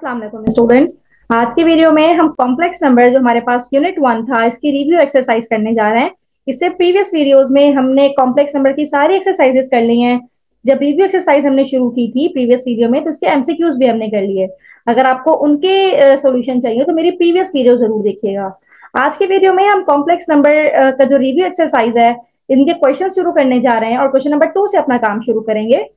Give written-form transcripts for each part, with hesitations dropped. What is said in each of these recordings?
अस्सलाम वालेकुम स्टूडेंट्स। आज की वीडियो में हम कॉम्प्लेक्स नंबर जो हमारे पास यूनिट 1 था इसकी रिव्यू एक्सरसाइज करने जा रहे हैं। इससे प्रीवियस वीडियोस में हमने कॉम्प्लेक्स नंबर की सारी एक्सरसाइजेस कर ली हैं। जब रिव्यू एक्सरसाइज हमने शुरू की थी प्रीवियस वीडियो में तो उसके एमसीक्यूज भी हमने कर लिए। अगर आपको उनके सॉल्यूशन चाहिए तो मेरी प्रीवियस वीडियो जरूर देखिएगा। आज की वीडियो में हम कॉम्प्लेक्स नंबर का जो रिव्यू एक्सरसाइज है इनके क्वेश्चन शुरू करने जा रहे हैं और क्वेश्चन नंबर 2 से अपना काम शुरू करेंगे।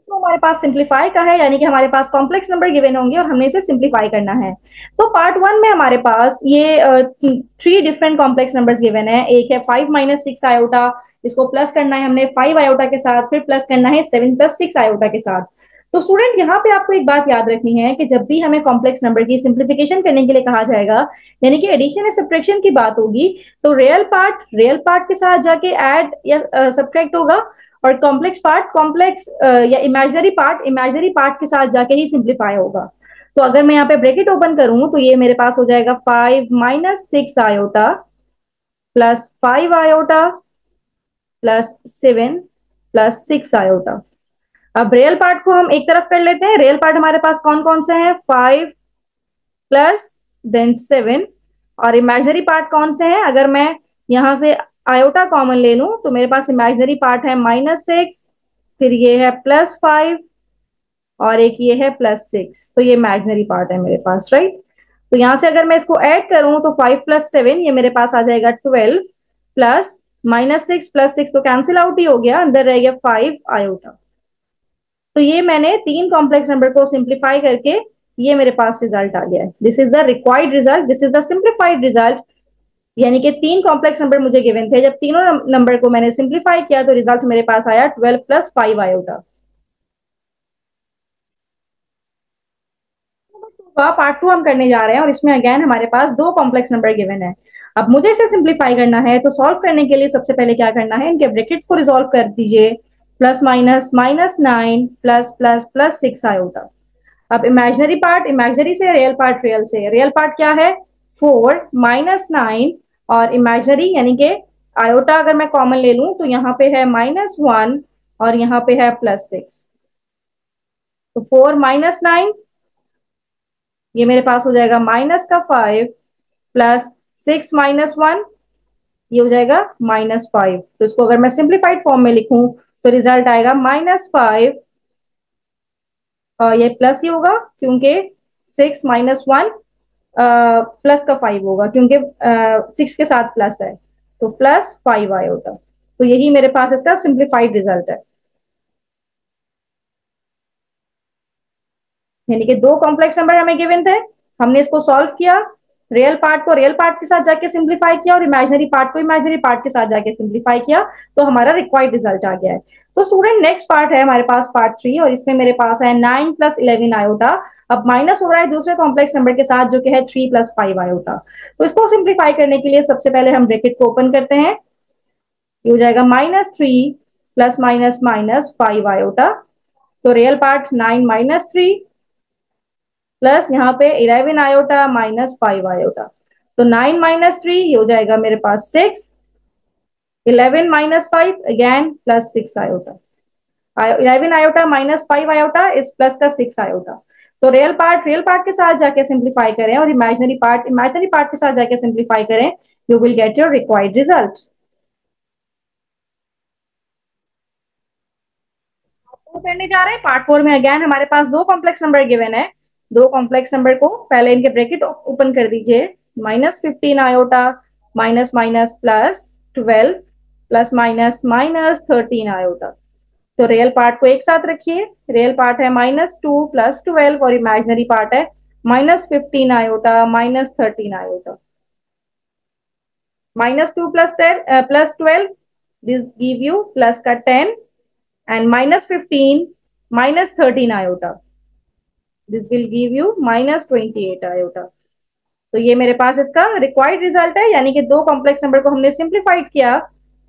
तो हमारे पास सिंप्लीफाई का है, यानी कि हमारे पास कॉम्प्लेक्स नंबर गिवन होंगे और हमने इसे सिंप्लीफाई करना है। तो पार्ट 1 में हमारे पास ये 3 डिफरेंट कॉम्प्लेक्स नंबर्स गिवन है। एक है 5 माइनस 6 आयोटा, इसको प्लस करना है हमने 5 आयोटा के साथ, फिर प्लस करना है 7 प्लस 6 आयोटा के साथ। तो स्टूडेंट यहाँ पे आपको एक बात याद रखनी है कि जब भी हमें कॉम्प्लेक्स नंबर की सिंप्लीफिकेशन करने के लिए कहा जाएगा, यानी कि एडिशन या सब्ट्रैक्शन की बात होगी, तो रियल पार्ट के साथ जाके ऐड या सब्ट्रैक्ट होगा और कॉम्प्लेक्स पार्ट कॉम्प्लेक्स या इमेजिनरी पार्ट के साथ जाके ही सिंप्लीफाई होगा। तो अगर मैं यहाँ पे ब्रैकेट ओपन करूं तो ये मेरे पास हो जाएगा 5 minus 6 iota plus 5 iota plus 7 plus 6 iota. अब रियल पार्ट को हम एक तरफ कर लेते हैं। रियल पार्ट हमारे पास कौन कौन से हैं? 5 प्लस देन 7। और इमेजिनरी पार्ट कौन से हैं? अगर मैं यहां से आयोटा कॉमन ले लूं तो मेरे पास इमेजिनरी पार्ट है -6, फिर ये है +5 और एक ये है +6। तो ये इमेजिनरी पार्ट है मेरे पास, राइट। तो यहां से अगर मैं इसको ऐड करूं तो 5 प्लस 7 ये मेरे पास आ जाएगा 12 प्लस -6 प्लस 6 तो कैंसिल आउट ही हो गया, अंदर रह गया 5 आयोटा। तो ये मैंने 3 कॉम्प्लेक्स नंबर को सिंप्लीफाई करके ये मेरे पास रिजल्ट आ गया है। This is the required result, this is the simplified result. यानी कि 3 कॉम्प्लेक्स नंबर मुझे गिवन थे, जब तीनों नंबर को मैंने सिंप्लीफाई किया तो रिजल्ट मेरे पास आया 12 प्लस 5 आयोटा। पार्ट 2 हम करने जा रहे हैं और इसमें अगेन हमारे पास 2 कॉम्प्लेक्स नंबर गिवन है। अब मुझे इसे सिंप्लीफाई करना है तो सॉल्व करने के लिए सबसे पहले क्या करना है, इनके ब्रैकेट्स को रिजॉल्व कर दीजिए। Plus minus -9 plus plus plus 6 iota. अब इमेजिनरी पार्ट इमेजिनरी से, रियल पार्ट रियल से। रियल पार्ट क्या है? 4 -9 और इमेजिनरी यानी कि आयोटा अगर मैं कॉमन ले लूं तो यहाँ पे है -1 और यहाँ पे है +6। तो 4 -9 ये मेरे पास हो जाएगा -5 प्लस 6 -1 ये हो जाएगा -5। तो इसको अगर मैं सिंप्लीफाइड फॉर्म में लिखूं तो रिजल्ट आएगा -5 और ये प्लस ही होगा क्योंकि 6 -1 प्लस का 5 होगा क्योंकि 6 के साथ प्लस है, तो +5 आयोटा। तो यही मेरे पास इसका सिंप्लीफाइड रिजल्ट है। यानी कि 2 कॉम्प्लेक्स नंबर हमें गिवन थे, हमने इसको सॉल्व किया, रियल पार्ट को रियल पार्ट के साथ जाके सिंप्लीफाई किया और इमेजिनरी पार्ट को इमेजिनरी पार्ट के साथ जाके सिंप्लीफाई किया, तो हमारा रिक्वायर्ड रिजल्ट आ गया है। तो स्टूडेंट नेक्स्ट पार्ट है हमारे पास पार्ट 3 और इसमें मेरे पास है 9 प्लस 11 आयोटा। अब माइनस हो रहा है दूसरे कॉम्प्लेक्स नंबर के साथ जो कि है 3 प्लस 5 आयोटा। तो इसको सिंप्लीफाई करने के लिए सबसे पहले हम ब्रैकेट को ओपन करते हैं। ये हो जाएगा -3 प्लस माइनस माइनस 5 आयोटा। तो रियल पार्ट 9 -3 प्लस यहाँ पे 11 आयोटा -5 आयोटा। तो 9 -3 ये हो जाएगा मेरे पास 6, 11 -5 again plus 6 iota. 11 iota -5 iota इस प्लस का 6 आयोटा। तो रियल पार्ट के साथ जाके सिंप्लीफाई करें और इमेजिनरी पार्ट के साथ जाके सिंप्लीफाई करें, you will get your required result. करने जा रहे हैं पार्ट 4 में। अगेन हमारे पास 2 कॉम्प्लेक्स नंबर गिवन है। 2 कॉम्प्लेक्स नंबर को पहले इनके ब्रैकेट ओपन कर दीजिए। -15 iota minus minus +12 plus minus -13 iota. तो रियल पार्ट को एक साथ रखिए। रियल पार्ट है -2 प्लस 12 और इमेजिनरी पार्ट है -15 iota -13 iota. -2 plus 12 this give you plus का 10 and -15 -13 iota, this will give you -28 iota। तो ये मेरे पास इसका रिक्वायर्ड रिजल्ट है, यानी कि 2 कॉम्प्लेक्स नंबर को हमने सिंप्लीफाइड किया,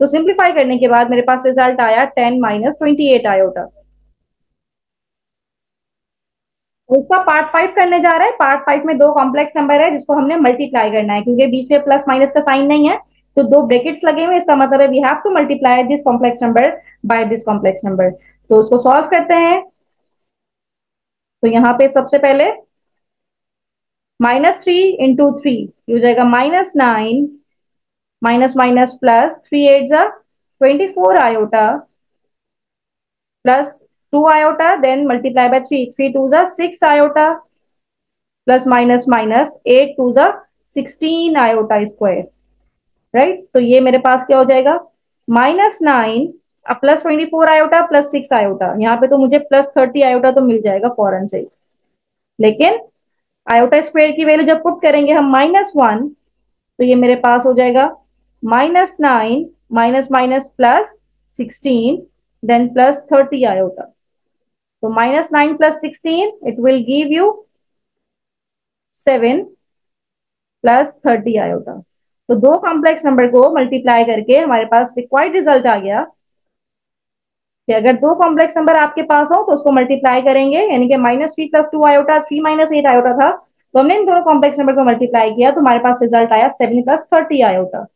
तो सिंप्लीफाई करने के बाद मेरे पास रिजल्ट आया 10 -28 आयोटा। उसका पार्ट 5 करने जा रहे हैं। पार्ट 5 में 2 कॉम्प्लेक्स नंबर है जिसको हमने मल्टीप्लाई करना है, क्योंकि बीच में प्लस माइनस का साइन नहीं है तो 2 ब्रैकेट्स लगे हुए, इसका मतलब है we have to multiply this complex number by this complex number. तो उसको सॉल्व करते हैं। तो यहाँ पे सबसे पहले -3 × 3 हो जाएगा -9, माइनस माइनस प्लस 3 8 जा 24 iota plus 2 iota, then multiply by 3, 3 2 जा 6 आयोटा प्लस माइनस माइनस 8 2 जा 16 आयोटा स्क्वायर, राइट। तो ये मेरे पास क्या हो जाएगा, -9 प्लस 24 आयोटा प्लस 6 आयोटा। यहाँ पे तो मुझे प्लस 30 आयोटा तो मिल जाएगा फौरन से ही, लेकिन आयोटा स्क्वायर की वैल्यू जब पुट करेंगे हम -1, तो ये मेरे पास हो जाएगा -9 minus minus plus 16 then plus 30 iota. तो -9 plus 16 it will give you 7 plus 30 iota. तो दो कॉम्प्लेक्स नंबर को मल्टीप्लाई करके हमारे पास रिक्वायर्ड रिजल्ट आ गया कि अगर दो कॉम्प्लेक्स नंबर आपके पास हो तो उसको मल्टीप्लाई करेंगे, यानी कि -3 प्लस 2 आयोटा 3 -8 आयोटा था, तो हमने इन दोनों कॉम्प्लेक्स नंबर को मल्टीप्लाई किया तो हमारे पास रिजल्ट आया 7 प्लस 30 आयोटा।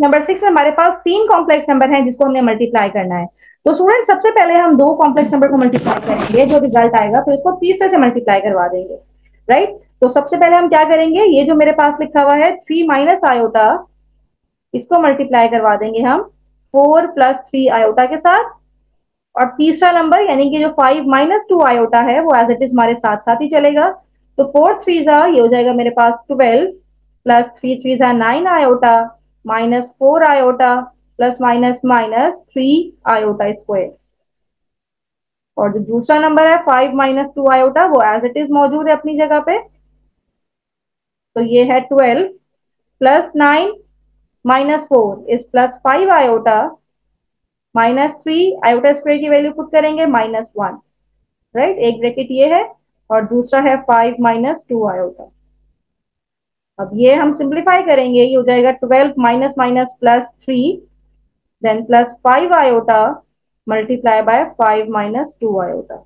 नंबर 6 में हमारे पास तीन कॉम्प्लेक्स नंबर हैं जिसको हमने मल्टीप्लाई करना है। तो स्टूडेंट सबसे पहले हम दो कॉम्प्लेक्स नंबर को मल्टीप्लाई करेंगे, जो रिजल्ट आएगा फिर उसको तीसरे से मल्टीप्लाई करवा देंगे, राइट। तो सबसे पहले हम क्या करेंगे, ये जो मेरे पास लिखा हुआ है 3 माइनस आयोटा, इसको मल्टीप्लाई करवा देंगे हम 4 प्लस 3 आयोटा के साथ, और तीसरा नंबर यानी कि जो 5 माइनस 2 आयोटा है वो एज इट इज हमारे साथ साथ ही चलेगा। तो 4 3 जा ये हो जाएगा मेरे पास 12 प्लस 3 3 जा 9 iota minus 4 iota plus minus minus 3 iota square. और जो दूसरा नंबर है 5 माइनस 2 आयोटा वो एज इट इज मौजूद है अपनी जगह पे। तो ये है 12 plus 9 minus 4 is plus 5 iota -3 iota square की वैल्यू पुट करेंगे -1, राइट। एक ब्रैकेट ये है और दूसरा है 5 माइनस 2 आयोटा। अब ये हम सिंप्लीफाई करेंगे, ये हो जाएगा 12 minus minus plus 3 then plus 5 iota multiply by 5 minus 2 iota.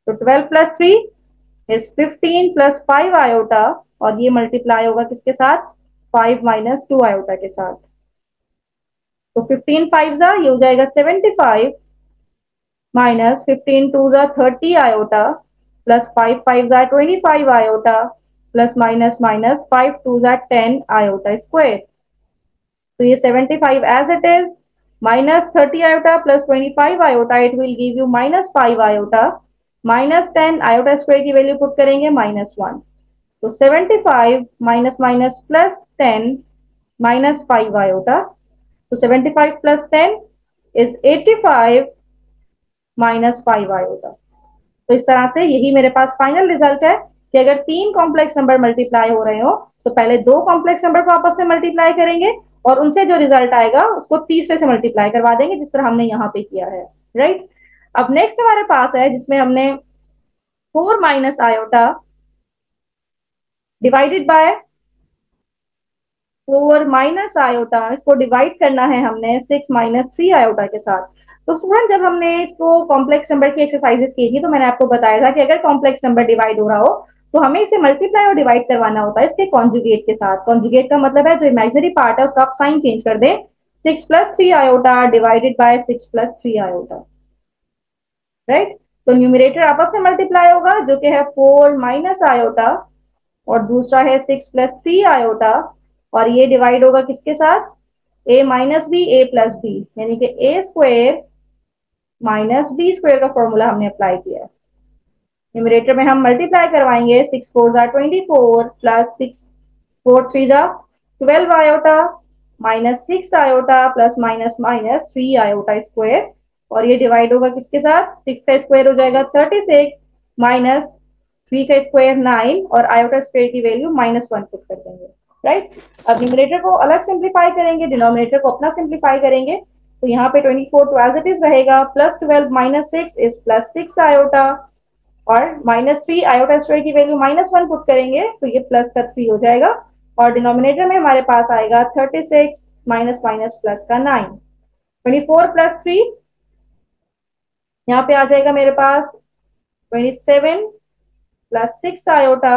तो 12 प्लस 3 इज 15 प्लस 5 आयोटा, और ये मल्टीप्लाई होगा किसके साथ, 5 माइनस 2 आयोटा के साथ। तो 15 5 जा ये हो जाएगा 75 माइनस 15 2 जा 30 आयोटा प्लस 5 5 जा 25 आयोटा प्लस माइनस माइनस 5 2 जा 10 आयोटा स्क्वायर। तो ये 75 as it is minus 30 iota plus 25 iota, it will give you -5 iota minus 10 iota square की वैल्यू पुट करेंगे -1। तो 75 माइनस माइनस प्लस 10 -5 आयोटा। तो 75 प्लस 10 इज 85 -5 आयोटा। तो इस तरह से यही मेरे पास फाइनल रिजल्ट है कि अगर तीन कॉम्प्लेक्स नंबर मल्टीप्लाई हो रहे हो तो पहले दो कॉम्प्लेक्स नंबर को आपस में मल्टीप्लाई करेंगे और उनसे जो रिजल्ट आएगा उसको तीसरे से मल्टीप्लाई करवा देंगे, जिस तरह हमने यहाँ पे किया है, राइट। अब नेक्स्ट हमारे पास है जिसमें हमने 4 minus iota divided bye 4 minus iota, इसको डिवाइड करना है हमने 6 माइनस 3 आयोटा के साथ। तो स्टूडेंट जब हमने इसको कॉम्प्लेक्स नंबर की एक्सरसाइजेस की थी तो मैंने आपको बताया था कि अगर कॉम्प्लेक्स नंबर डिवाइड हो रहा हो तो हमें इसे मल्टीप्लाई और डिवाइड करवाना होता है इसके कॉन्जुगेट के साथ। कॉन्जुगेट का मतलब है जो इमेजिनरी पार्ट है उसका आप साइन चेंज कर दें, 6 plus 3 iota divided bye 6 plus 3 iota, right. तो न्यूमरेटर आपस में मल्टीप्लाई होगा जो कि है 4 माइनस आयोटा और दूसरा है 6 प्लस 3 आयोटा, और ये डिवाइड होगा किसके साथ, a minus B A plus B, यानी कि A square minus B square का फॉर्मूला हमने अप्लाई किया है। न्यूमरेटर में हम मल्टीप्लाई करवाएंगे 6 4 जा 24 प्लस 6 4 3 जा 12 iota minus 6 iota plus minus minus 3 iota square, और ये डिवाइड होगा किसके साथ, 6 का स्क्वायर हो जाएगा 36 माइनस 3 का स्क्वायर 9 और आयोटा स्क्वायर की वैल्यू -1 पुट कर देंगे, राइट। अब न्यूमरेटर को अलग सिंप्लीफाई करेंगे, डिनोमिनेटर को अपना सिंप्लीफाई करेंगे। तो यहाँ पे 24 तो एज इट इज रहेगा, plus 12 minus 6 is plus 6 iota, और -3 आयोटा स्क्वायर की वैल्यू -1 पुट करेंगे तो ये प्लस का 3 हो जाएगा, और डिनोमिनेटर में हमारे पास आएगा 36 माइनस माइनस प्लस का 9। 24 प्लस 3 यहाँ पे आ जाएगा मेरे पास 27 प्लस 6 आयोटा,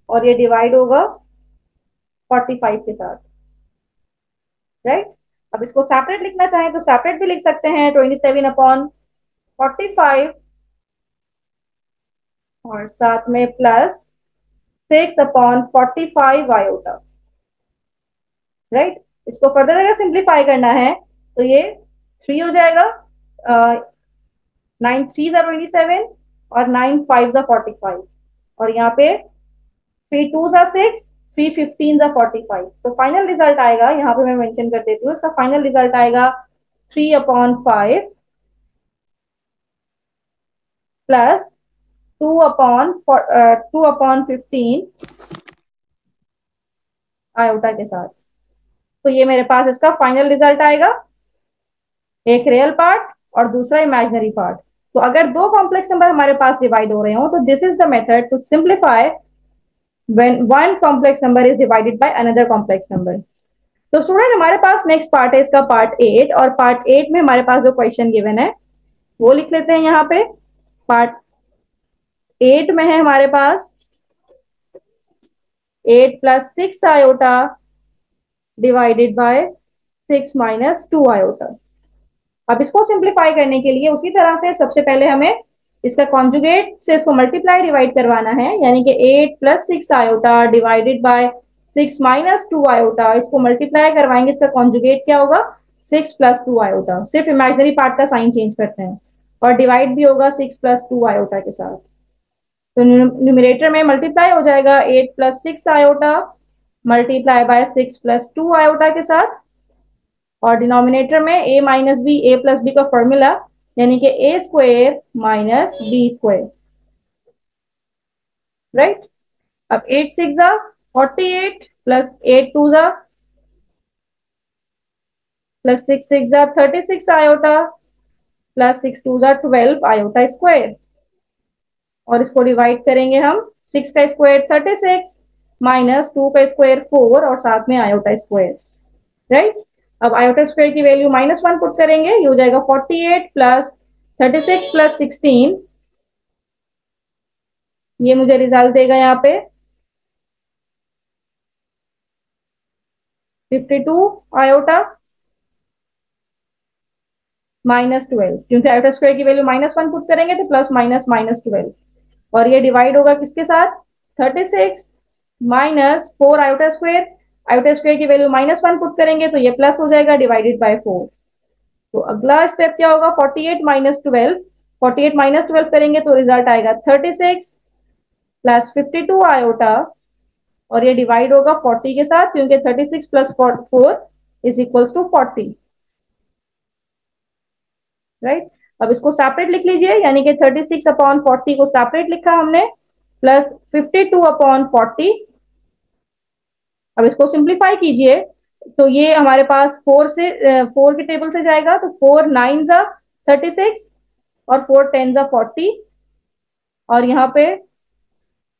और ये डिवाइड होगा 45 के साथ, राइट। अब इसको सेपरेट लिखना चाहें तो सेपरेट भी लिख सकते हैं, 27/45 और साथ में प्लस 6/45 आयोटा, राइट। इसको फर्दर अगर सिंप्लीफाई करना है तो ये 3 हो जाएगा, 9 3 = 27 और 9 5 = 45, और यहाँ पे 3 2 = 6, 3 15 = 45। तो फाइनल रिजल्ट आएगा, यहाँ पे मैं मेंशन कर देती हूँ, इसका फाइनल रिजल्ट आएगा 3/5 प्लस 2/15 आयोटा के साथ। तो ये मेरे पास इसका फाइनल रिजल्ट आएगा, एक रियल पार्ट और दूसरा इमेजिनरी पार्ट। तो अगर दो कॉम्प्लेक्स नंबर हमारे पास डिवाइड हो रहे हो तो this is the method to simplify when one complex number is divided by another complex number। तो स्टूडेंट हमारे पास नेक्स्ट पार्ट है इसका पार्ट 8, और पार्ट 8 में हमारे पास जो क्वेश्चन गिवन है वो लिख लेते हैं यहाँ पे। पार्ट 8 में है हमारे पास 8 + 6 आयोटा डिवाइडेड बाय 6 - 2 आयोटा। अब इसको सिंप्लीफाई करने के लिए उसी तरह से सबसे पहले हमें इसका कॉन्जुगेट से इसको मल्टीप्लाई डिवाइड करवाना है, यानी कि 8 + 6 आयोटा डिवाइडेड बाय 6 - 2 आयोटा। इसको मल्टीप्लाई करवाएंगे, इसका कॉन्जुगेट क्या होगा, 6 + 2 आयोटा। सिर्फ इमेजिनरी पार्ट का साइन चेंज करते हैं, और डिवाइड भी होगा 6 + 2 आयोटा के साथ। तो न्यूमरेटर में मल्टीप्लाई हो जाएगा 8 + 6 आयोटा मल्टीप्लाई बाय 6 + 2 आयोटा के साथ, और डिनोमिनेटर में a - b, a + b का फॉर्मूला, यानी कि a² - b², राइट। अब 8 6 = 48 plus 8 2 = plus 6 6 = 36 iota plus 6 2 = 12 iota square, और इसको डिवाइड करेंगे हम, 6 का स्क्वायर 36 माइनस 2 का स्क्वायर 4 और साथ में आयोटा स्क्वायर, राइट। अब आयोटा स्क्वायर की वैल्यू -1 पुट करेंगे, ये हो जाएगा 48 प्लस 36 प्लस 16, ये मुझे रिजल्ट देगा यहाँ पे 52 आयोटा -12, क्योंकि आयोटा स्क्वायर की वैल्यू -1 पुट करेंगे तो प्लस माइनस -12, और ये डिवाइड होगा किसके साथ, 36 माइनस 4 आयोटा स्क्वायर की वैल्यू -1 पुट करेंगे तो ये प्लस हो जाएगा डिवाइडेड बाय 4। तो अगला स्टेप क्या होगा, 48 - 12, 48 - 12 करेंगे तो रिजल्ट आएगा 36 प्लस 52 आयोटा, और ये डिवाइड होगा 40 के साथ, क्योंकि 36 प्लस 4 इज इक्वल्स टू 40, राइट। अब इसको सेपरेट लिख लीजिए, यानी कि 36/40 को सेपरेट लिखा हमने, प्लस 52/40। अब इसको सिंप्लीफाई कीजिए तो ये हमारे पास 4 के टेबल से जाएगा, तो 4 9 = 36 और 4 10 = 40, और यहाँ पे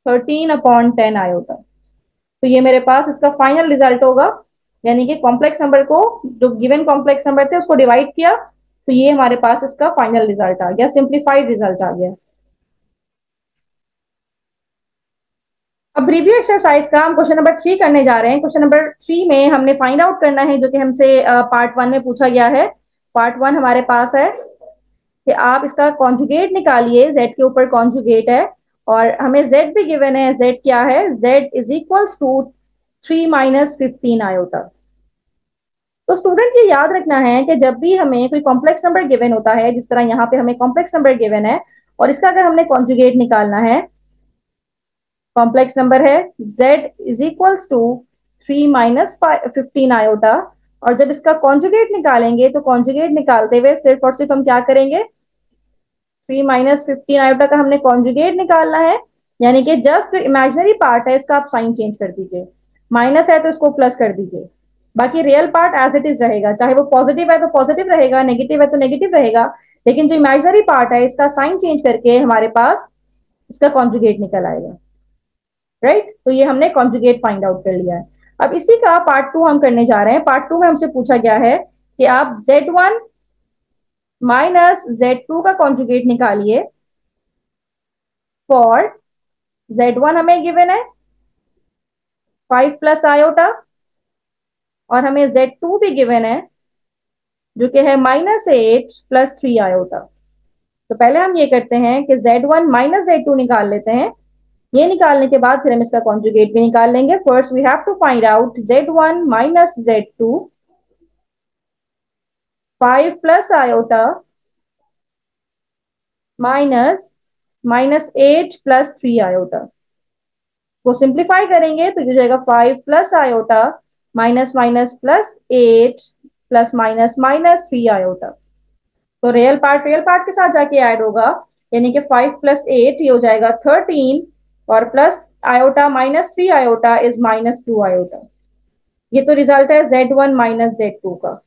13/10 आयोटा। तो ये मेरे पास इसका फाइनल रिजल्ट होगा, यानी कि कॉम्प्लेक्स नंबर को, जो गिवन कॉम्प्लेक्स नंबर थे उसको डिवाइड किया, तो ये हमारे पास इसका फाइनल रिजल्ट आ गया, सिंप्लीफाइड रिजल्ट आ गया। अब रिव्यू एक्सरसाइज का हम क्वेश्चन नंबर 3 करने जा रहे हैं। क्वेश्चन नंबर 3 में हमने फाइंड आउट करना है, जो कि हमसे पार्ट 1 में पूछा गया है। पार्ट 1 हमारे पास है कि आप इसका कॉन्जुगेट निकालिए, z के ऊपर कॉन्जुगेट है, और हमें z भी गिवन है। z क्या है, z is equals to 3 - 15 iota. तो स्टूडेंट ये याद रखना है कि जब भी हमें कोई कॉम्प्लेक्स नंबर गिवन होता है, जिस तरह यहाँ पे हमें कॉम्प्लेक्स नंबर गिवन है और इसका अगर हमने कॉन्जुगेट निकालना है, कॉम्प्लेक्स नंबर है z is equals to 3 - 15 iota, और जब इसका कॉन्जुगेट निकालेंगे तो कॉन्जुगेट निकालते हुए सिर्फ और सिर्फ हम क्या करेंगे, 3 - 15 आयोटा का हमने कॉन्जुगेट निकालना है, यानी कि जस्ट इमेजिनरी पार्ट है इसका आप साइन चेंज कर दीजिए, माइनस है तो इसको प्लस कर दीजिए, बाकी real part as it is रहेगा, चाहे वो पॉजिटिव है तो पॉजिटिव रहेगा, नेगेटिव है तो नेगेटिव रहेगा, लेकिन जो इमेजिनरी पार्ट है इसका साइन चेंज करके हमारे पास इसका कॉन्जुगेट निकल आएगा, राइट। तो ये हमने कॉन्जुगेट फाइंड आउट कर लिया है। अब इसी का पार्ट 2 हम करने जा रहे हैं। पार्ट 2 में हमसे पूछा गया है कि आप Z1 - Z2 का कॉन्जुगेट निकालिए फॉर Z1 हमें गिवन है 5 प्लस आयोटा, और हमें Z2 भी गिवन है जो कि है -8 + 3 आयोटा। तो पहले हम ये करते हैं कि Z1 - Z2 निकाल लेते हैं। ये निकालने के बाद फिर हम इसका कॉन्जुगेट भी निकाल लेंगे। First we have to find out Z1 - Z2, 5 + iota minus -8 + 3 iota को सिंप्लीफाई करेंगे तो ये हो जाएगा 5 + iota minus minus +8 plus minus -3 iota. तो रियल पार्ट के साथ जाके ऐड होगा, यानी कि 5 + 8 ये हो जाएगा 13 और plus iota -3 iota is -2 iota. ये तो रिजल्ट है Z1 - Z2 का।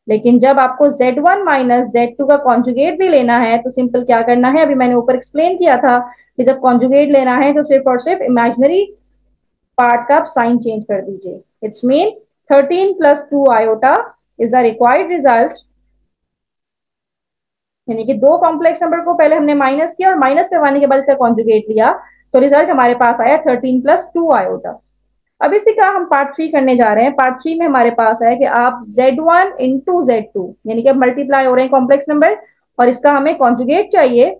लेकिन जब आपको Z1 - Z2 का कॉन्जुगेट भी लेना है तो सिंपल क्या करना है, अभी मैंने ऊपर एक्सप्लेन किया था कि जब कॉन्जुगेट लेना है तो सिर्फ और सिर्फ इमेजिनरी पार्ट का आप साइन चेंज कर दीजिए। It's mean 13 + 2 iota is the required result, यानी कि दो कॉम्प्लेक्स नंबर को पहले हमने माइनस किया और माइनस करवाने के बाद इसका कॉन्जुगेट लिया, तो रिजल्ट हमारे पास आया 13 + 2 आयोटा। अब इसी का हम पार्ट 3 करने जा रहे हैं। पार्ट 3 में हमारे पास है कि आप Z1 × Z2 यानी कि मल्टीप्लाई हो रहे हैं कॉम्प्लेक्स नंबर और इसका हमें कॉन्जुगेट चाहिए।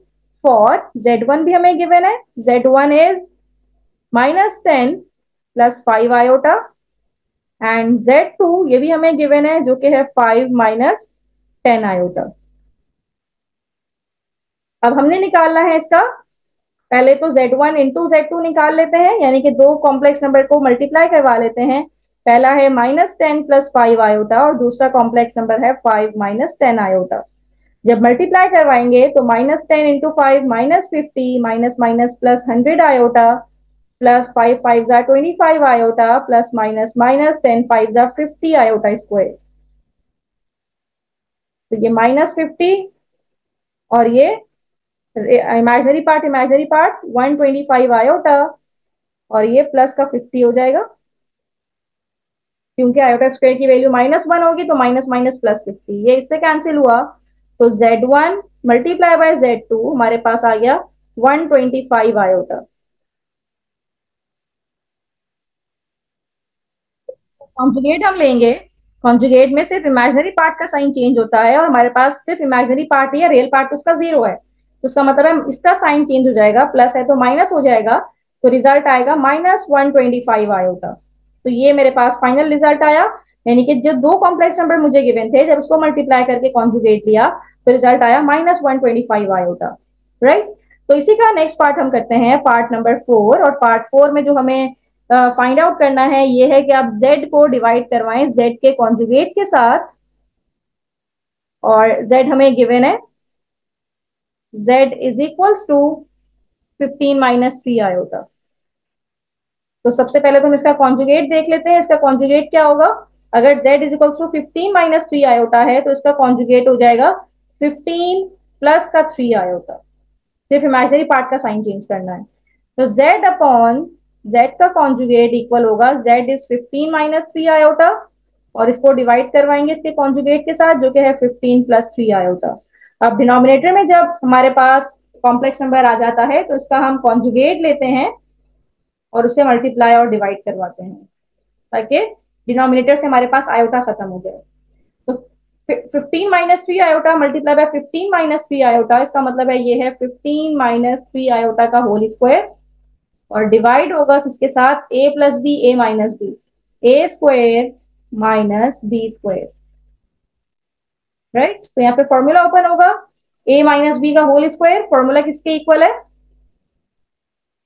फॉर Z1 भी हमें गिवन है, Z1 is -10 + 5 iota and Z2 ये भी हमें गिवन है जो कि है 5 - 10 आयोटा। अब हमने निकालना है इसका, पहले तो Z1 × Z2 निकाल लेते हैं, यानी कि दो कॉम्प्लेक्स नंबर को मल्टीप्लाई करवा लेते हैं। पहला है -10 + 5 आयोटा और दूसरा कॉम्प्लेक्स नंबर है 5 - 10 आयोटा। जब मल्टीप्लाई करवाएंगे तो -10 × 5 -50 minus minus +100 iota plus 5 5 25 iota plus minus minus 10 5 50 iota square. तो ये -50 और ये इमेजिनरी पार्ट 125 आयोटा और ये प्लस का 50 हो जाएगा, क्योंकि आयोटा स्क्वायर की वैल्यू -1 होगी तो माइनस माइनस +50, ये इससे कैंसिल हुआ। तो Z1 × Z2 हमारे पास आ गया 125 आयोटा। कॉन्जुगेट हम लेंगे, कॉन्जुगेट में सिर्फ इमेजिनरी पार्ट का साइन चेंज होता है और हमारे पास सिर्फ इमेजिनरी पार्ट ही है, रियल पार्ट उसका 0 है, तो उसका मतलब है इसका साइन चेंज हो जाएगा, प्लस है तो माइनस हो जाएगा, तो रिजल्ट आएगा -125 आयोटा। तो ये मेरे पास फाइनल रिजल्ट आया, यानी कि जो दो कॉम्प्लेक्स नंबर मुझे गिवन थे जब उसको मल्टीप्लाई करके कॉन्जुगेट लिया तो रिजल्ट आया -125 आयोटा, राइट। तो इसी का नेक्स्ट पार्ट हम करते हैं, पार्ट नंबर 4। और पार्ट 4 में जो हमें फाइंड आउट करना है ये है कि आप Z को डिवाइड करवाएं Z के कॉन्जुगेट के साथ, और Z हमें गिवन है Z is equals to 15 - 3 iota. तो सबसे पहले तो हम इसका कॉन्जुगेट देख लेते हैं। इसका कॉन्जुगेट क्या होगा, अगर Z is equals to 15 - 3 iota है तो इसका कॉन्जुगेट हो जाएगा 15 प्लस का 3 आयोटा, सिर्फ इमेजिनरी पार्ट का साइन चेंज करना है। तो Z अपॉन Z का कॉन्जुगेट इक्वल होगा Z इज 15 - 3 आयोटा और इसको डिवाइड करवाएंगे इसके कॉन्जुगेट के साथ जो कि है 15 + 3 आयोटा। अब डिनोमिनेटर में जब हमारे पास कॉम्प्लेक्स नंबर आ जाता है तो इसका हम कॉन्जुगेट लेते हैं और उससे मल्टीप्लाई और डिवाइड करवाते हैं ताकि डिनोमिनेटर से हमारे पास आयोटा खत्म हो जाए। तो 15 - 3 आयोटा मल्टीप्लाई बाय 15 - 3 आयोटा, इसका मतलब है ये है 15 - 3 आयोटा का होल स्क्वायर और डिवाइड होगा किसके साथ, a + b a - b, a square minus b square, right. तो यहाँ पे फॉर्मूला ओपन होगा, a - b का होल स्क्वायर, फॉर्मूला किसके इक्वल है,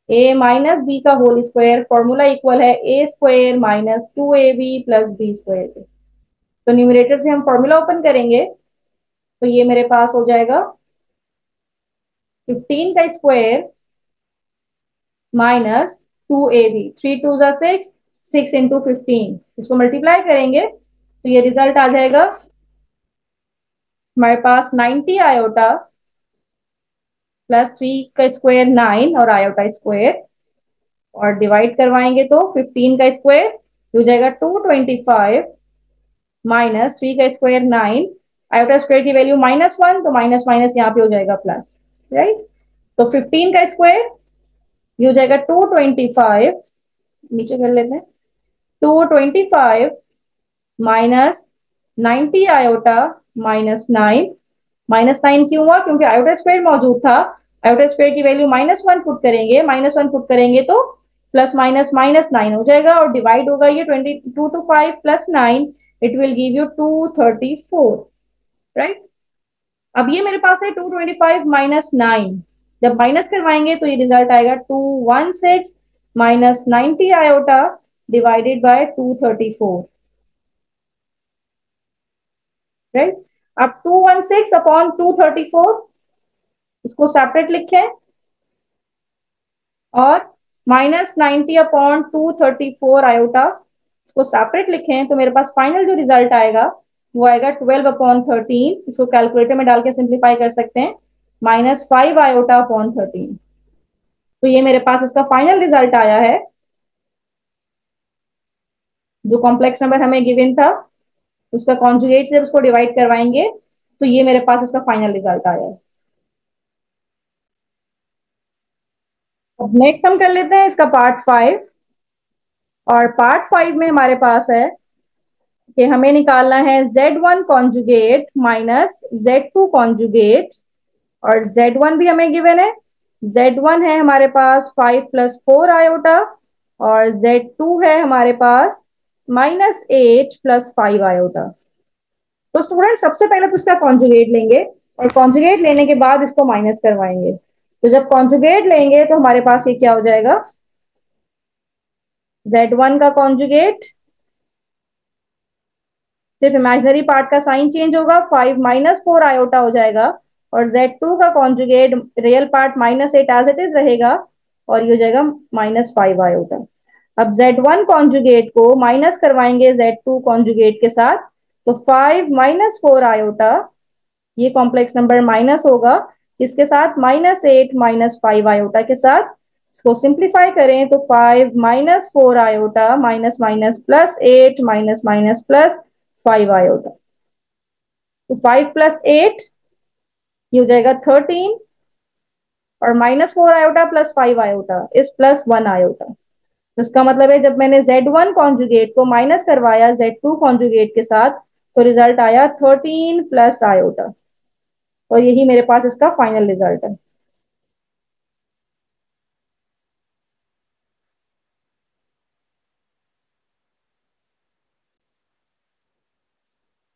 a - b का होल स्क्वायर, फॉर्मूला इक्वल है a square minus 2ab + b square के। तो न्यूमरेटर से हम फॉर्मूला ओपन करेंगे तो ये मेरे पास हो जाएगा 15 का स्क्वायर माइनस 2ab, 3 2 6, 6 × 15, इसको मल्टीप्लाई करेंगे तो ये रिजल्ट आ जाएगा हमारे पास 90 आयोटा प्लस 3 का स्क्वायर 9 और आयोटा स्क्वायर, और डिवाइड करवाएंगे तो 15 का स्क्वायर हो जाएगा 225 माइनस 3 का स्क्वायर 9, आयोटा स्क्वायर की वैल्यू -1 तो माइनस माइनस यहाँ पे हो जाएगा प्लस, राइट। तो 15 का स्क्वायर ये हो जाएगा 225, नीचे कर लेते हैं, 225 माइनस 90 आयोटा -9। -9 क्यों हुआ? क्योंकि आयोटा स्क्वायर मौजूद था। आयोटा स्क्वायर की वैल्यू -1 पुट करेंगे, -1 पुट करेंगे तो प्लस माइनस -9 हो जाएगा और डिवाइड होगा ये 22 to 5 plus 9, it will give you 234, right. अब ये मेरे पास है 225 -9, जब माइनस करवाएंगे तो ये रिजल्ट आएगा 216 -90 आयोटा डिवाइडेड बाय 234, राइट। अब 216 अपॉन 234 इसको सेपरेट लिखें और -90 अपॉन 234 आयोटा इसको सेपरेट लिखें, तो मेरे पास फाइनल जो रिजल्ट आएगा वो आएगा 12 अपॉन 13। इसको कैलकुलेटर में डाल के सिंप्लीफाई कर सकते हैं, -5 आयोटा अपॉन 13। तो ये मेरे पास इसका फाइनल रिजल्ट आया है। जो कॉम्प्लेक्स नंबर हमें गिवन था उसका कॉन्जुगेट से उसको डिवाइड करवाएंगे तो ये मेरे पास इसका फाइनल रिजल्ट आया है। अब नेक्स्ट हम कर लेते हैं इसका पार्ट 5। और पार्ट 5 में हमारे पास है कि हमें निकालना है Z1 conjugate minus Z2 conjugate. और Z1 भी हमें गिवन है। Z1 है हमारे पास 5 + 4 आयोटा और Z2 है हमारे पास -8 + 5 आयोटा। तो स्टूडेंट सबसे पहले तो इसका कॉन्जुगेट लेंगे और कॉन्जुगेट लेने के बाद इसको माइनस करवाएंगे। तो जब कॉन्जुगेट लेंगे तो हमारे पास ये क्या हो जाएगा, Z1 का कॉन्जुगेट, सिर्फ इमेजिनरी पार्ट का साइन चेंज होगा, 5 -4 आयोटा हो जाएगा। और Z2 का conjugate real part -8 as it is रहेगा और ये हो जाएगा -5 आयोटा। अब Z1 कॉन्जुगेट को माइनस करवाएंगे Z2 कॉन्जुगेट के साथ, तो 5 -4 आयोटा, ये कॉम्प्लेक्स नंबर माइनस होगा इसके साथ -8 -5 आयोटा के साथ। इसको सिंप्लीफाई करें तो 5 -4 iota minus minus +8 minus minus +5 iota. तो 5 + 8 ये हो जाएगा 13 और -4 आयोटा +5 आयोटा इस +1 आयोटा। तो इसका मतलब है जब मैंने Z1 कॉन्जुगेट को माइनस करवाया Z2 कॉन्जुगेट के साथ तो रिजल्ट आया 13 प्लस आयोटा और यही मेरे पास इसका फाइनल रिजल्ट है।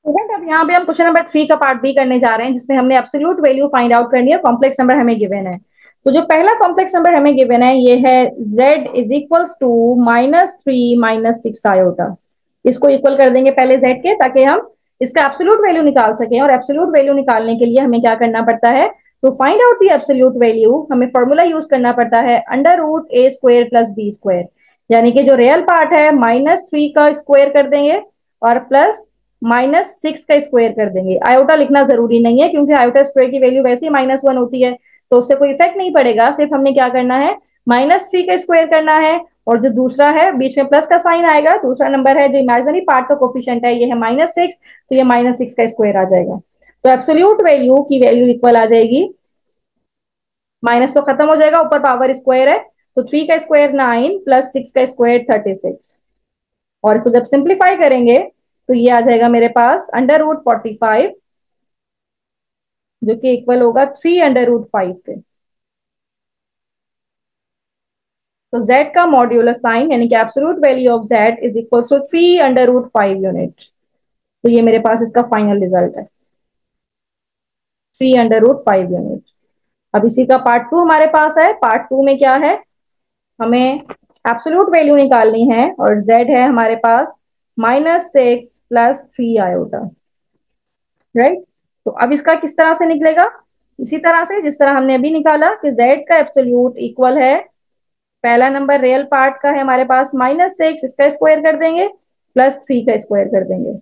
स्टूडेंट अब यहाँ पे हम क्वेश्चन नंबर 3 का पार्ट बी करने जा रहे हैं जिसमें हमने एब्सोल्यूट वैल्यू फाइंड आउट करनी है। कॉम्प्लेक्स नंबर हमें गिवन है, तो जो पहला कॉम्प्लेक्स नंबर हमें गिवन है ये है z = -3 - 6 आयोटा। इसको इक्वल कर देंगे पहले z के, ताकि हम इसका एब्सोल्यूट वैल्यू निकाल सकें। और एब्सोल्यूट वैल्यू निकालने के लिए हमें क्या करना पड़ता है, तो find out the absolute value हमें फॉर्मूला यूज करना पड़ता है √a² + b²। यानी कि जो रियल पार्ट है -3 का स्क्वायर कर देंगे और प्लस -6 का स्क्वायर कर देंगे। आयोटा लिखना जरूरी नहीं है क्योंकि आयोटा स्क्वायर की वैल्यू वैसे ही -1 होती है, तो उससे कोई इफेक्ट नहीं पड़ेगा। सिर्फ हमने क्या करना है, -3 का स्क्वायर करना है और जो दूसरा है बीच में प्लस का साइन आएगा, दूसरा नंबर है जो इमेजिनरी पार्ट का कोफिशिएंट है ये है -6, तो ये -6 का स्क्वायर आ जाएगा। तो एब्सोल्यूट वैल्यू की वैल्यू इक्वल आ जाएगी, माइनस तो खत्म हो जाएगा, ऊपर पावर स्क्वायर है तो 3 का स्क्वायर 9 प्लस 6 का स्क्वायर 36। और इसको जब सिंप्लीफाई करेंगे तो ये आ जाएगा मेरे पास √45 जो कि इक्वल होगा 3√5 के। तो z का मॉड्यूलस साइन यानी कि absolute value of z is equal to 3√5 unit. तो ये मेरे पास इसका फाइनल रिजल्ट है 3√5 यूनिट। अब इसी का पार्ट 2 हमारे पास है। पार्ट 2 में क्या है, हमें एब्सोल्यूट वैल्यू निकालनी है और z है हमारे पास -6 + 3 आयोटा, राइट। तो अब इसका किस तरह से निकलेगा, इसी तरह से जिस तरह हमने अभी निकाला कि z का एब्सोल्यूट इक्वल है, पहला नंबर रियल पार्ट का है हमारे पास -6, इसका स्क्वायर कर देंगे +3 का स्क्वायर कर देंगे,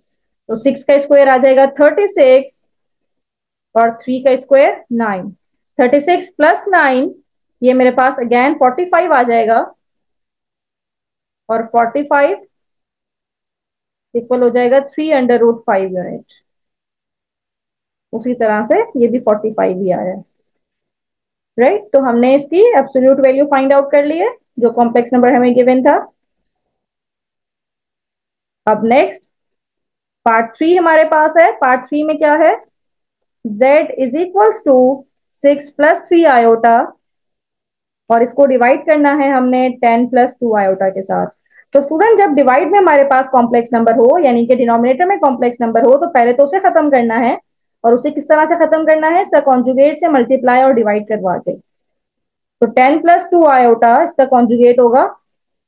तो 6 का स्क्वायर आ जाएगा 36 और 3 का स्क्वायर 9। 36 + 9 ये मेरे पास अगेन 45 आ जाएगा और 45 इक्वल हो जाएगा 3√5 यूनिट। उसी तरह से ये भी 45 ही आया, राइट। तो हमने इसकी एब्सोल्यूट वैल्यू फाइंड आउट कर ली है जो कॉम्प्लेक्स नंबर हमें गिवन था। अब नेक्स्ट पार्ट 3 हमारे पास है। पार्ट 3 में क्या है, z is equals to 6 plus 3 iota, और इसको डिवाइड करना है हमने 10 प्लस 2 आयोटा के साथ। तो स्टूडेंट, जब डिवाइड में हमारे पास कॉम्प्लेक्स नंबर हो, यानी कि डिनोमिनेटर में कॉम्प्लेक्स नंबर हो, तो पहले तो उसे खत्म करना है। और उसे किस तरह से खत्म करना है, इसका कॉन्जुगेट से मल्टीप्लाई और डिवाइड करवा के। तो 10 प्लस 2 आयोटा, इसका कॉन्जुगेट होगा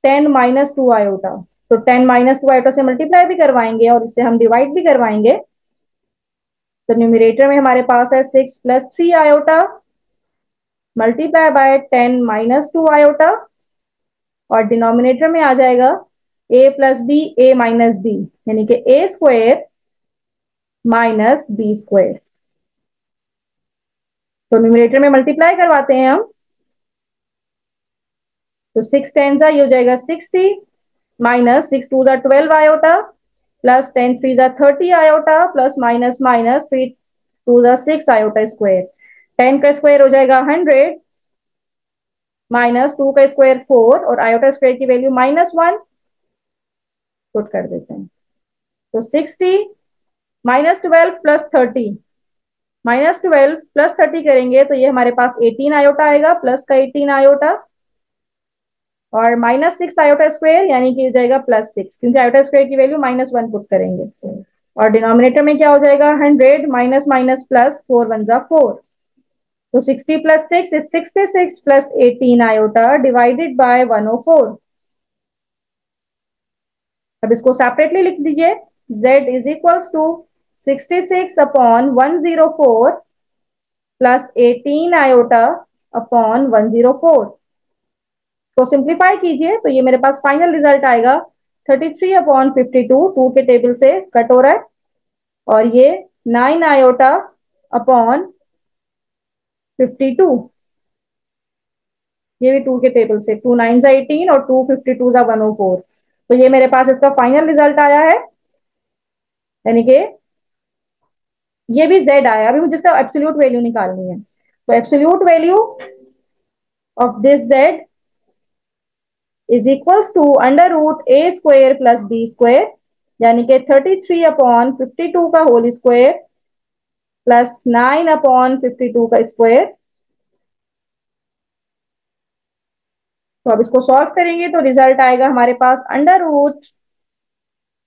10 माइनस 2 आयोटा। तो 10 माइनस 2 आयोटा से मल्टीप्लाई भी करवाएंगे और इससे हम डिवाइड भी करवाएंगे। तो न्यूमिरेटर में हमारे पास है 6 plus 3 iota multiply by 10 minus 2 iota, और डिनोमिनेटर में आ जाएगा a plus B A minus B, यानी कि A square minus B square. तो न्यूमिरेटर में मल्टीप्लाई करवाते हैं हम। तो 6 10 ये हो जाएगा 60 minus 6 2 12 iota plus 10 3 30 iota plus minus minus 3 2 6 iota square. 10 का स्क्वायर हो जाएगा 100 माइनस 2 का स्क्वायर 4 और आयोटा स्क्वायर की वैल्यू -1 पुट कर देते हैं। तो 60 माइनस 12 प्लस 30, माइनस 12 प्लस 30 करेंगे तो ये हमारे पास 18 आयोटा आएगा, प्लस का 18 आयोटा और माइनस 6 आयोटा स्क्वायर, यानी कि हो जाएगा +6, क्योंकि आयोटा स्क्वायर की वैल्यू -1 पुट करेंगे। और डिनोमिनेटर में क्या हो जाएगा, 100 माइनस माइनस प्लस 4 1 4। तो 60 plus 6 is 66 plus 18 iota divided by 104। अब इसको सेपरेटली लिख दीजिए, z is equals to 66 upon 104 plus 18 iota upon 104। तो सिंप्लीफाई कीजिए तो ये मेरे पास फाइनल रिजल्ट आएगा 33 अपॉन 52, 2 के टेबल से कट हो रहा है, और ये 9 आयोटा अपॉन 52, ये भी 2 के टेबल से, 2 9 18 और 2 52 104। तो ये मेरे पास इसका फाइनल रिजल्ट आया है, यानी कि ये भी z आया। अभी मुझे इसका एब्सोल्यूट वैल्यू निकालनी है। तो absolute value of this z is equals to under root A square plus B square, यानी कि 33 अपॉन 52 का होल स्क्वायर प्लस 9 अपॉन 52 का स्क्वायर। तो अब इसको सॉल्व करेंगे तो रिजल्ट आएगा हमारे पास अंडर रूट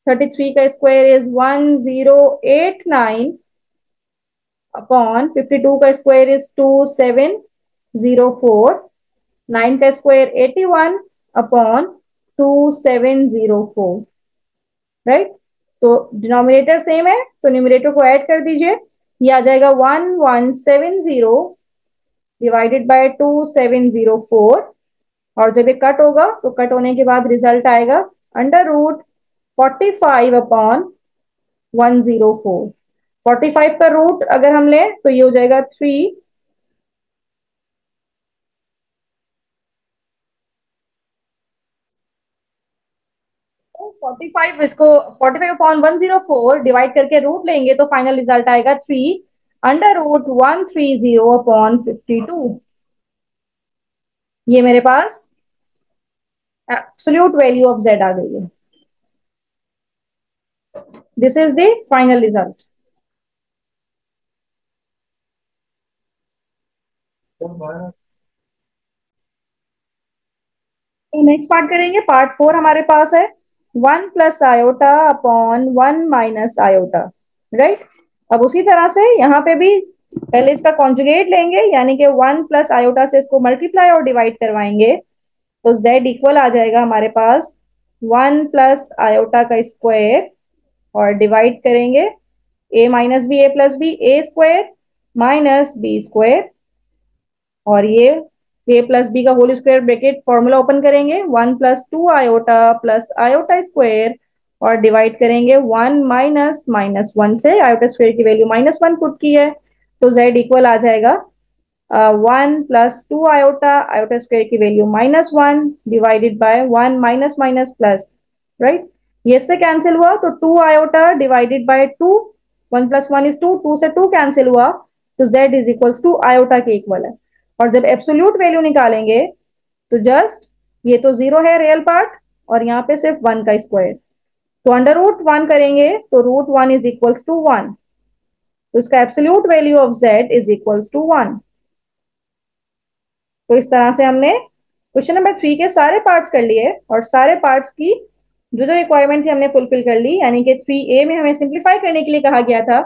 33 का स्क्वायर इज 1089 अपॉन 52 का स्क्वायर इज 2704, 9 का स्क्वायर 81 अपॉन 2704, राइट। तो डिनोमिनेटर सेम है तो न्यूमरेटर को ऐड कर दीजिए, ये आ जाएगा 1170 डिवाइडेड बाय 2704, और जब ये कट होगा तो कट होने के बाद रिजल्ट आएगा अंडर रूट 45 अपॉन 104। 45 का रूट अगर हम लें तो ये हो जाएगा 3, 45 इसको 45 अपॉन 104 डिवाइड करके रूट लेंगे तो फाइनल रिजल्ट आएगा 3 अंडर रूट 130 अपॉन 52। ये मेरे पास एब्सोल्यूट वैल्यू ऑफ z आ गई है। This is the final result. तो नेक्स्ट पार्ट करेंगे, पार्ट 4 हमारे पास है 1 plus iota upon 1 minus iota, right. अब उसी तरह से यहाँ पे भी पहले इसका कॉन्जुगेट लेंगे, यानी कि 1 प्लस आयोटा से इसको मल्टीप्लाई और डिवाइड करवाएंगे। तो z इक्वल आ जाएगा हमारे पास 1 प्लस आयोटा का स्क्वायर और डिवाइड करेंगे a minus B A plus B A square minus B square, और ये a प्लस बी का whole square bracket formula open करेंगे 1 plus 2 iota plus iota square, और डिवाइड करेंगे 1 माइनस माइनस 1 से, आयोटा स्क्वायर की वैल्यू -1 पुट की है तो z इक्वल आ जाएगा 1 प्लस 2 आयोटा, आयोटा स्क्वायर की value -1 divided by 1 minus minus plus, right. ये इससे कैंसिल हुआ तो 2 iota divided by 2, 1 plus 1 is 2, 2 से 2 कैंसिल हुआ तो z is equals to iota के इक्वल है। और जब एब्सोल्यूट वैल्यू निकालेंगे तो जस्ट ये तो 0 है रियल पार्ट और यहाँ पे सिर्फ 1 का स्क्वायर, तो अंडर रूट 1 करेंगे तो रूट 1 इज इक्वल्स टू 1, तो इसका absolute value of z is equals to 1। तो इस तरह से हमने क्वेश्चन नंबर 3 के सारे पार्ट्स कर लिए और सारे पार्ट्स की जो जो रिक्वायरमेंट थी हमने फुलफिल कर ली, यानी कि 3A में हमें सिंप्लीफाई करने के लिए कहा गया था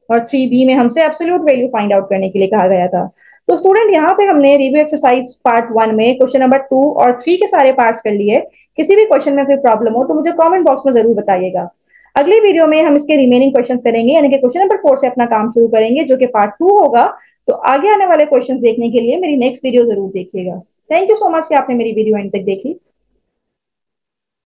और 3B में हमसे एब्सोल्यूट वैल्यू फाइंड आउट करने के लिए कहा गया था। तो स्टूडेंट यहाँ पे हमने रिव्यू एक्सरसाइज पार्ट 1 में क्वेश्चन नंबर 2 और 3 के सारे पार्ट्स कर लिए। किसी भी क्वेश्चन में कोई प्रॉब्लम हो तो मुझे कमेंट बॉक्स में जरूर बताइएगा। अगली वीडियो में हम इसके रिमेनिंग क्वेश्चंस करेंगे, यानी कि क्वेश्चन नंबर 4 से अपना काम शुरू करेंगे जो कि पार्ट 2 होगा। तो आगे आने वाले क्वेश्चंस देखने के लिए मेरी नेक्स्ट वीडियो जरूर देखिएगा। थैंक यू सो मच कि आपने मेरी वीडियो एंड तक देखी।